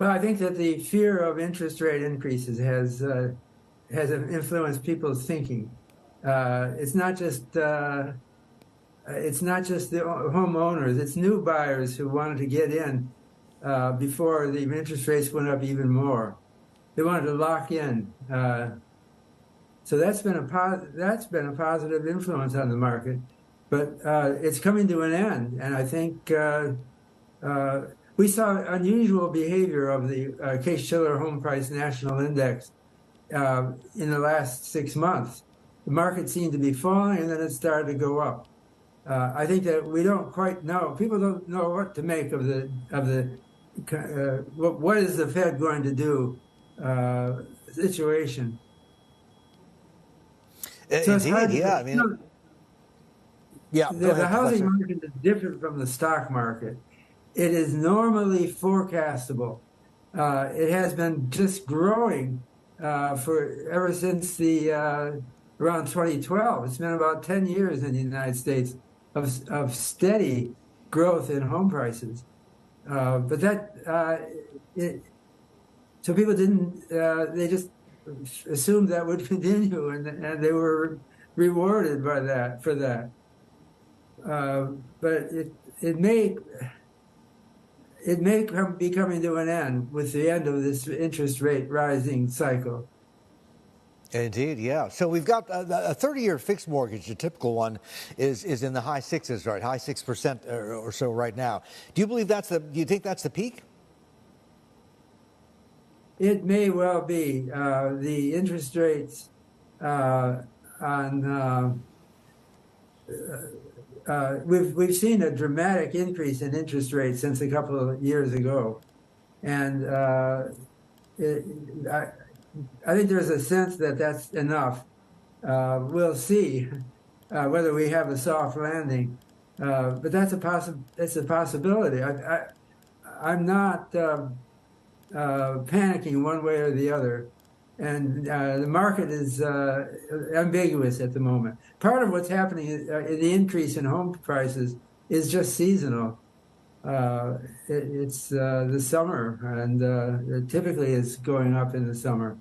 Well, I think that the fear of interest rate increases has influenced people's thinking. It's not just the homeowners; it's new buyers who wanted to get in before the interest rates went up even more. They wanted to lock in. So that's been a positive influence on the market, but it's coming to an end, and I think we saw unusual behavior of the Case-Shiller Home Price National Index in the last 6 months. The market seemed to be falling, and then it started to go up. I think that we don't quite know. People don't know what to make of what is the Fed going to do situation. So indeed, yeah. I mean, the housing market is different from the stock market. It is normally forecastable. It has been just growing ever since around 2012. It's been about 10 years in the United States of steady growth in home prices. So people didn't. They just assumed that would continue, and they were rewarded for that. But it may be coming to an end with the end of this interest rate rising cycle. Indeed, yeah. So we've got a 30-year fixed mortgage. A typical one is in the high sixes, right? High 6% or so right now. Do you believe do you think that's the peak? It may well be. The interest rates we've seen a dramatic increase in interest rates since a couple of years ago, and I think there's a sense that that's enough. We'll see whether we have a soft landing, but that's a possibility. I'm not panicking one way or the other, and the market is ambiguous at the moment. Part of what's happening in the increase in home prices is just seasonal. It's the summer, and typically it's going up in the summer.